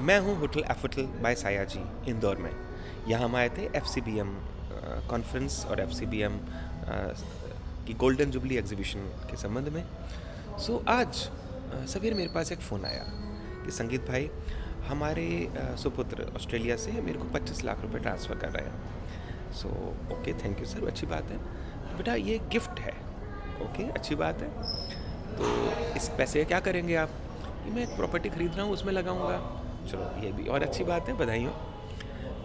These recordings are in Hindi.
मैं हूँ होटल एफोटल बाय साया जी इंदौर में। यहाँ हम आए थे FCBM कॉन्फ्रेंस और FCBM की गोल्डन जुबली एग्जीबिशन के संबंध में। आज सवेरे मेरे पास एक फ़ोन आया कि संगीत भाई, हमारे सुपुत्र ऑस्ट्रेलिया से मेरे को 25 लाख रुपए ट्रांसफ़र कर रहे हैं। ओके, थैंक यू सर, अच्छी बात है। बेटा ये गिफ्ट है। ओके, अच्छी बात है। तो इस पैसे क्या करेंगे आप? कि मैं एक प्रॉपर्टी ख़रीद रहा हूँ, उसमें लगाऊंगा। चलो, ये भी और अच्छी बात है, बधाई हो।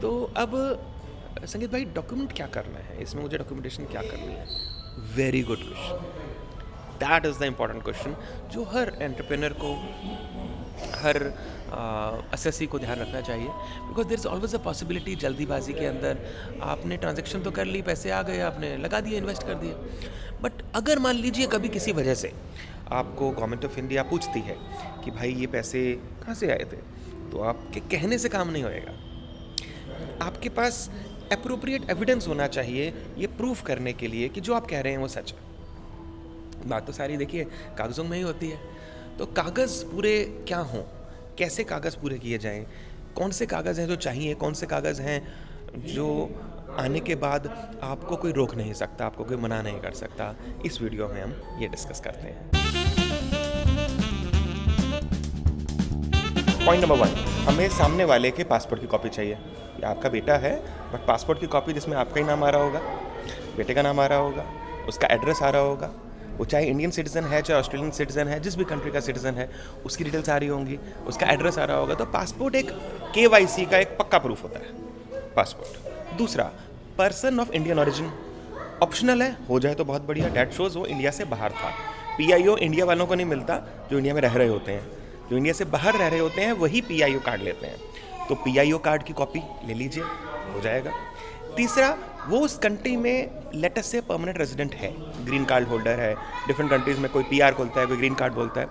तो अब संगीत भाई, डॉक्यूमेंट क्या करना है इसमें? मुझे डॉक्यूमेंटेशन क्या करनी है? Very good question. That is the important question जो हर एंटरप्रेन्योर को, हर असेसी को ध्यान रखना चाहिए। Because there is always a possibility, जल्दीबाजी के अंदर आपने ट्रांजैक्शन तो कर ली, पैसे आ गए, आपने लगा दिए, इन्वेस्ट कर दिए। बट अगर मान लीजिए कभी किसी वजह से आपको गवर्नमेंट ऑफ इंडिया पूछती है कि भाई ये पैसे कहाँ से आए थे, तो आपके कहने से काम नहीं होएगा। आपके पास एप्रोप्रिएट एविडेंस होना चाहिए ये प्रूफ करने के लिए कि जो आप कह रहे हैं वो सच है। बात तो सारी देखिए कागज़ों में ही होती है। तो कागज़ पूरे क्या हों, कैसे कागज़ पूरे किए जाएं, कौन से कागज़ हैं जो चाहिए, कौन से कागज़ हैं जो आने के बाद आपको कोई रोक नहीं सकता, आपको कोई मना नहीं कर सकता, इस वीडियो में हम ये डिस्कस करते हैं। पॉइंट नंबर 1, हमें सामने वाले के पासपोर्ट की कॉपी चाहिए। ये आपका बेटा है, बट पासपोर्ट की कॉपी जिसमें आपका ही नाम आ रहा होगा, बेटे का नाम आ रहा होगा, उसका एड्रेस आ रहा होगा, वो चाहे इंडियन सिटीज़न है, चाहे ऑस्ट्रेलियन सिटीज़न है, जिस भी कंट्री का सिटीज़न है, उसकी डिटेल्स आ रही होंगी, उसका एड्रेस आ रहा होगा। तो पासपोर्ट एक KYC का एक पक्का प्रूफ होता है, पासपोर्ट। दूसरा, person of Indian origin, optional है, हो जाए तो बहुत बढ़िया। डैट शोज वो इंडिया से बाहर था। PIO इंडिया वालों को नहीं मिलता, जो इंडिया में रह रहे होते हैं। जो इंडिया से बाहर रह रहे होते हैं वही PIO कार्ड लेते हैं। तो PIO कार्ड की कॉपी ले लीजिए, हो जाएगा। तीसरा, वो उस कंट्री में लेटर से परमानेंट रेजिडेंट है, ग्रीन कार्ड होल्डर है। डिफरेंट कंट्रीज़ में कोई PR बोलता है, कोई ग्रीन कार्ड बोलता है।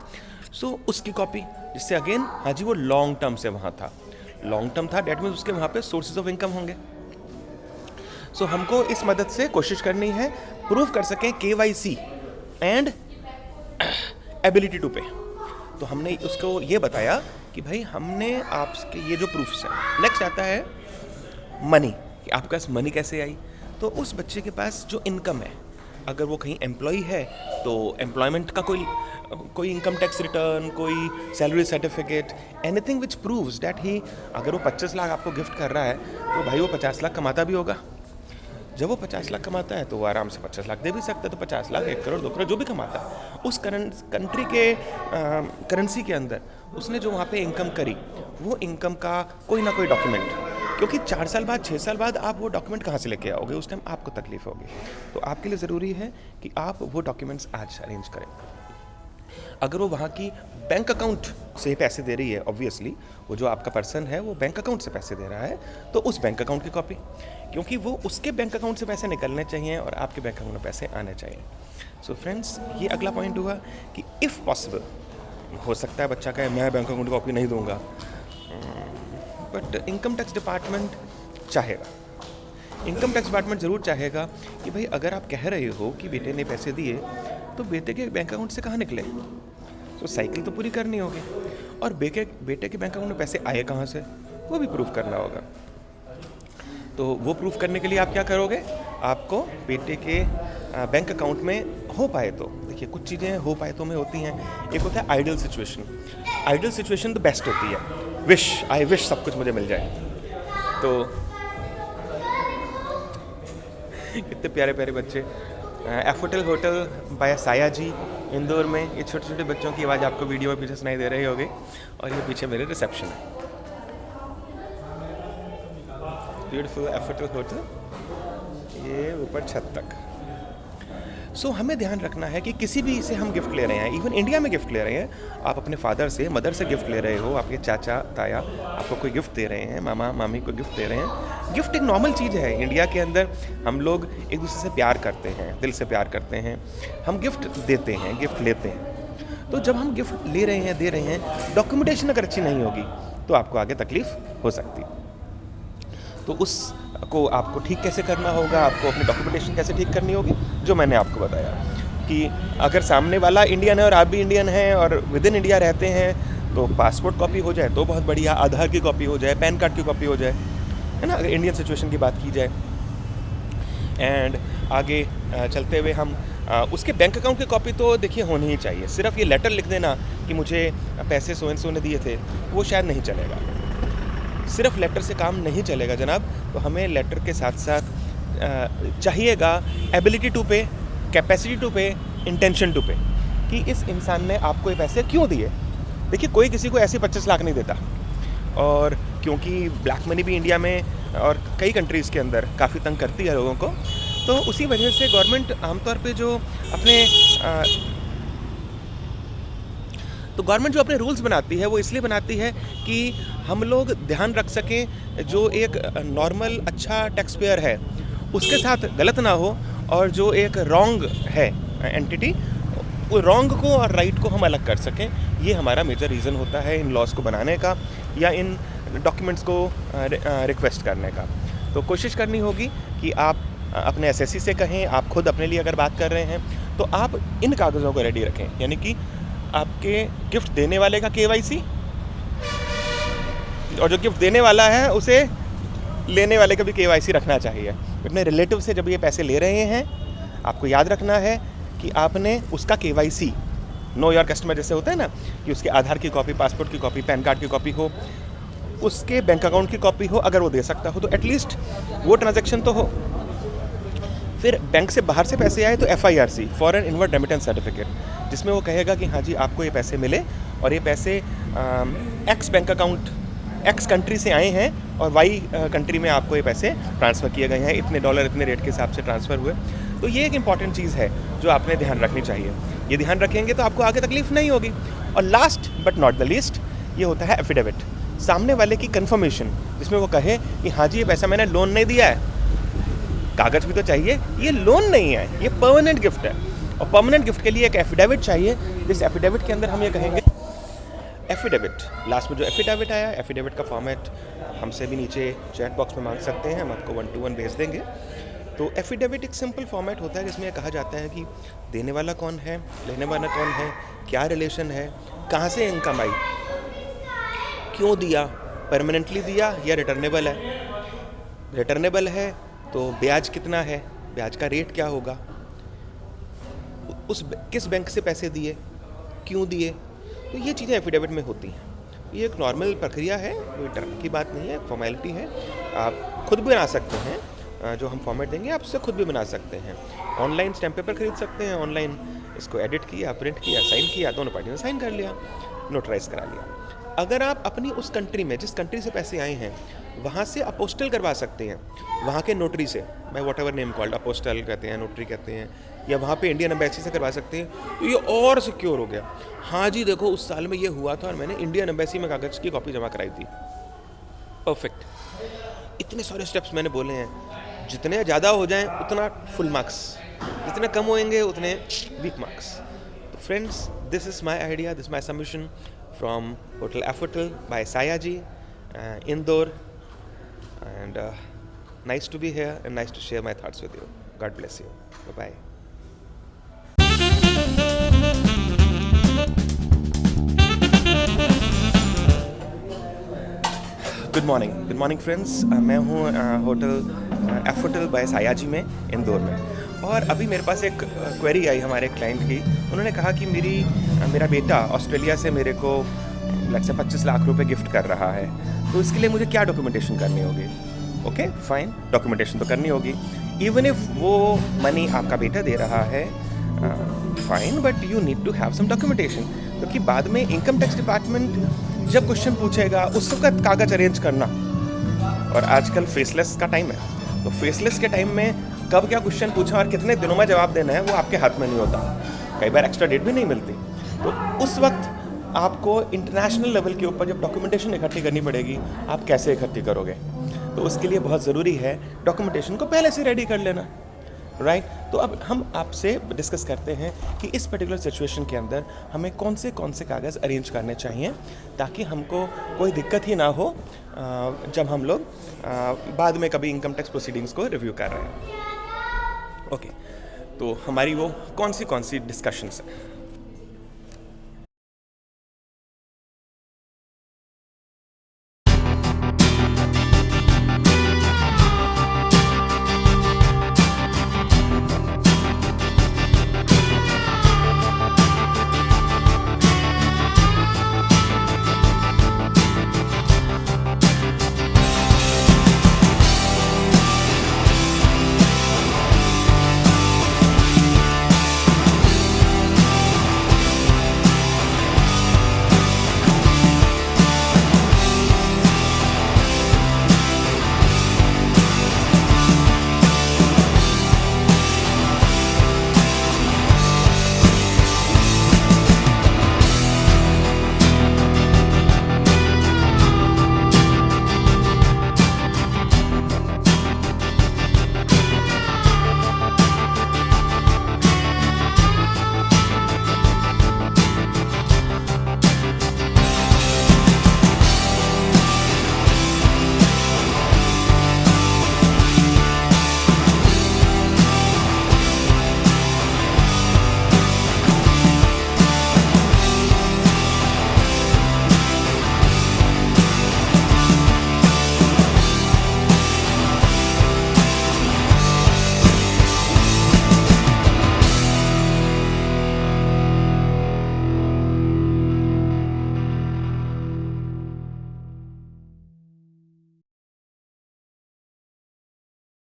उसकी कॉपी, जिससे अगेन हाँ जी वो लॉन्ग टर्म से वहाँ था, लॉन्ग टर्म था, डेट मीन्स उसके वहाँ पे सोर्सेज ऑफ इनकम होंगे। हमको इस मदद से कोशिश करनी है प्रूव कर सकें KYC एंड एबिलिटी टू पे। तो हमने उसको ये बताया कि भाई हमने आपके ये जो प्रूफ्स हैं। नेक्स्ट आता है मनी, कि आपके पास मनी कैसे आई। तो उस बच्चे के पास जो इनकम है, अगर वो कहीं एम्प्लॉई है तो एम्प्लॉयमेंट का कोई इनकम टैक्स रिटर्न, कोई salary certificate, anything which proves that he, अगर वो 25 लाख आपको गिफ्ट कर रहा है तो भाई वो 50 लाख कमाता भी होगा। जब वो 50 लाख कमाता है तो वो आराम से 50 लाख दे भी सकता है। तो 50 लाख, 1 करोड़, 2 करोड़, जो भी कमाता है, उस कंट्री के करेंसी के अंदर उसने जो वहाँ पे इनकम करी, वो इनकम का कोई ना कोई डॉक्यूमेंट, क्योंकि 4 साल बाद, 6 साल बाद आप वो डॉक्यूमेंट कहाँ से लेके आओगे? उस टाइम आपको तकलीफ होगी। तो आपके लिए ज़रूरी है कि आप वो डॉक्यूमेंट्स आज अरेंज करें। अगर वो वहाँ की बैंक अकाउंट से पैसे दे रही है, ऑब्वियसली वो जो आपका पर्सन है वो बैंक अकाउंट से पैसे दे रहा है, तो उस बैंक अकाउंट की कॉपी, क्योंकि वो उसके बैंक अकाउंट से पैसे निकलने चाहिए और आपके बैंक अकाउंट में पैसे आने चाहिए। फ्रेंड्स, ये अगला पॉइंट हुआ कि इफ़ पॉसिबल, हो सकता है बच्चा कहे मैं बैंक अकाउंट की कॉपी नहीं दूंगा, बट इनकम टैक्स डिपार्टमेंट चाहेगा, इनकम टैक्स डिपार्टमेंट ज़रूर चाहेगा कि भाई अगर आप कह रहे हो कि बेटे ने पैसे दिए तो बेटे के बैंक अकाउंट से कहाँ निकले। साइकिल तो पूरी करनी होगी, और बेटे के बैंक अकाउंट में पैसे आए कहाँ से, वो भी प्रूफ करना होगा। तो वो प्रूफ करने के लिए आप क्या करोगे? आपको बेटे के बैंक अकाउंट में हो पाए तो, देखिए कुछ चीज़ें हो पाए तो में होती हैं। एक होता है आइडियल सिचुएशन। आइडियल सिचुएशन तो बेस्ट होती है, आई विश सब कुछ मुझे मिल जाए। तो कितने प्यारे प्यारे बच्चे। एफोटल होटल बाय साया जी इंदौर में, ये छोटे छोटे बच्चों की आवाज़ आपको वीडियो में पीछे सुनाई दे रही होगी, और ये पीछे मेरे रिसेप्शन है। ब्यूटीफुल एफोटल होटल, ये ऊपर छत तक। हमें ध्यान रखना है कि किसी भी से हम गिफ्ट ले रहे हैं, इवन इंडिया में गिफ्ट ले रहे हैं, आप अपने फादर से, मदर से गिफ्ट ले रहे हो, आपके चाचा ताया आपको कोई गिफ्ट दे रहे हैं, मामा मामी को गिफ्ट दे रहे हैं। गिफ्ट एक नॉर्मल चीज़ है। इंडिया के अंदर हम लोग एक दूसरे से प्यार करते हैं, दिल से प्यार करते हैं, हम गिफ्ट देते हैं, गिफ्ट लेते हैं। तो जब हम गिफ्ट ले रहे हैं, दे रहे हैं, डॉक्यूमेंटेशन अगर अच्छी नहीं होगी तो आपको आगे तकलीफ हो सकती। तो उसको आपको ठीक कैसे करना होगा, आपको अपनी डॉक्यूमेंटेशन कैसे ठीक करनी होगी, जो मैंने आपको बताया कि अगर सामने वाला इंडियन है और आप भी इंडियन हैं और विद इन इंडिया रहते हैं, तो पासपोर्ट कॉपी हो जाए तो बहुत बढ़िया, आधार की कॉपी हो जाए, पैन कार्ड की कॉपी हो जाए, है ना, अगर इंडियन सिचुएशन की बात की जाए। एंड आगे चलते हुए हम उसके बैंक अकाउंट की कॉपी तो देखिए होनी ही चाहिए। सिर्फ ये लेटर लिख देना कि मुझे पैसे सो एंड सो ने दिए थे, वो शायद नहीं चलेगा। सिर्फ लेटर से काम नहीं चलेगा जनाब। तो हमें लेटर के साथ साथ चाहिएगा एबिलिटी टू पे, कैपेसिटी टू पे, इंटेंशन टू पे, कि इस इंसान ने आपको ये पैसे क्यों दिए। देखिए कोई किसी को ऐसे 25 लाख नहीं देता, और क्योंकि ब्लैक मनी भी इंडिया में और कई कंट्रीज़ के अंदर काफ़ी तंग करती है लोगों को, तो उसी वजह से गवर्नमेंट आमतौर पे जो अपने रूल्स बनाती है वो इसलिए बनाती है कि हम लोग ध्यान रख सकें जो एक नॉर्मल अच्छा टैक्स पेयर है उसके साथ गलत ना हो, और जो एक रॉन्ग है एंटिटी, वो रॉन्ग को और राइट को हम अलग कर सकें। ये हमारा मेजर रीज़न होता है इन लॉज को बनाने का या इन डॉक्यूमेंट्स को रिक्वेस्ट करने का। तो कोशिश करनी होगी कि आप अपने एसएससी से कहें, आप खुद अपने लिए अगर बात कर रहे हैं तो आप इन कागज़ों को रेडी रखें, यानी कि आपके गिफ्ट देने वाले का केवाईसी, और जो गिफ्ट देने वाला है उसे लेने वाले का भी केवाईसी रखना चाहिए। अपने रिलेटिव से जब ये पैसे ले रहे हैं, आपको याद रखना है कि आपने उसका केवाईसी, नो योर कस्टमर जैसे होता है ना, कि उसके आधार की कॉपी, पासपोर्ट की कॉपी, पैन कार्ड की कॉपी हो, उसके बैंक अकाउंट की कॉपी हो, अगर वो दे सकता हो तो एटलीस्ट वो ट्रांजैक्शन तो हो। फिर बैंक से बाहर से पैसे आए तो FIRC, foreign inward remittance certificate, जिसमें वो कहेगा कि हाँ जी आपको ये पैसे मिले और ये पैसे x bank account x country से आए हैं और वाई कंट्री में आपको ये पैसे ट्रांसफ़र किए गए हैं, इतने डॉलर इतने रेट के हिसाब से ट्रांसफ़र हुए। तो ये एक इंपॉर्टेंट चीज़ है जो आपने ध्यान रखनी चाहिए। ये ध्यान रखेंगे तो आपको आगे तकलीफ नहीं होगी। और last but not the least, ये होता है एफिडेविट, सामने वाले की कंफर्मेशन, जिसमें वो कहे कि हाँ जी ये पैसा मैंने लोन नहीं दिया है। कागज़ भी तो चाहिए, ये लोन नहीं है, ये परमानेंट गिफ्ट है, और परमानेंट गिफ्ट के लिए एक एफिडेविट चाहिए। जिस एफिडेविट के अंदर हम ये कहेंगे एफिडेविट, लास्ट में जो एफिडेविट आया, एफिडेविट का फॉर्मेट हमसे भी नीचे चैट बॉक्स में मांग सकते हैं, हम आपको 1 to 1 भेज देंगे। तो एफिडेविट एक सिंपल फॉर्मेट होता है जिसमें यह कहा जाता है कि देने वाला कौन है, लेने वाला कौन है, क्या रिलेशन है, कहाँ से इनकम आई, क्यों दिया, परमानेंटली दिया या रिटर्नेबल है। रिटर्नेबल है तो ब्याज कितना है, ब्याज का रेट क्या होगा, किस बैंक से पैसे दिए, क्यों दिए। तो ये चीज़ें एफिडेविट में होती हैं। ये एक नॉर्मल प्रक्रिया है, कोई डर की बात नहीं है, फॉर्मेलिटी है। आप खुद भी बना सकते हैं, जो हम फॉर्मेट देंगे आप उससे खुद भी बना सकते हैं। ऑनलाइन स्टैम्प पेपर खरीद सकते हैं, ऑनलाइन इसको एडिट किया, प्रिंट किया, साइन किया, दोनों पार्टी ने साइन कर लिया, नोटराइज करा लिया। अगर आप अपनी उस कंट्री में, जिस कंट्री से पैसे आए हैं, वहाँ से अपोस्टल करवा सकते हैं, वहाँ के नोटरी से, by what ever name called, apostle कहते हैं, नोटरी कहते हैं, या वहाँ पे इंडियन एम्बेसी से करवा सकते हैं, तो ये और सिक्योर हो गया। हाँ जी देखो उस साल में ये हुआ था और मैंने इंडियन एम्बेसी में कागज़ की कॉपी जमा कराई थी, परफेक्ट। इतने सारे स्टेप्स मैंने बोले हैं, जितने ज़्यादा हो जाएं उतना फुल मार्क्स, जितने कम होंगे उतने वीक मार्क्स। तो friends, this is my idea, this my submission from hotel Effotel by Sayaji, Indore, and nice to be here and nice to share my thoughts with you. God bless you. Bye-bye. Good morning friends. मैं हूँ होटल एफोटल बाय सायाजी में, इंदौर में। और अभी मेरे पास एक क्वेरी आई हमारे क्लाइंट की। उन्होंने कहा कि मेरा बेटा ऑस्ट्रेलिया से मेरे को लगभग से 25 लाख रुपए गिफ्ट कर रहा है, तो इसके लिए मुझे क्या डॉक्यूमेंटेशन करनी होगी। ओके फाइन, डॉक्यूमेंटेशन तो करनी होगी। इवन इफ वो मनी आपका बेटा दे रहा है, fine, but you need to have some documentation, क्योंकि बाद में इनकम टैक्स डिपार्टमेंट जब क्वेश्चन पूछेगा उस वक्त कागज़ अरेंज करना, और आजकल फेसलेस का टाइम है, तो फेसलेस के टाइम में कब क्या क्वेश्चन पूछा और कितने दिनों में जवाब देना है वो आपके हाथ में नहीं होता। कई बार एक्स्ट्रा डेट भी नहीं मिलती, तो उस वक्त आपको इंटरनेशनल लेवल के ऊपर जब डॉक्यूमेंटेशन इकट्ठी करनी पड़ेगी, आप कैसे इकट्ठी करोगे। तो उसके लिए बहुत ज़रूरी है डॉक्यूमेंटेशन को पहले से रेडी कर लेना, राइट। तो अब हम आपसे डिस्कस करते हैं कि इस पर्टिकुलर सिचुएशन के अंदर हमें कौन से कागज़ अरेंज करने चाहिए, ताकि हमको कोई दिक्कत ही ना हो जब हम लोग बाद में कभी इनकम टैक्स प्रोसीडिंग्स को रिव्यू कर रहे हैं। ओके, तो हमारी वो कौन सी डिस्कशंस है।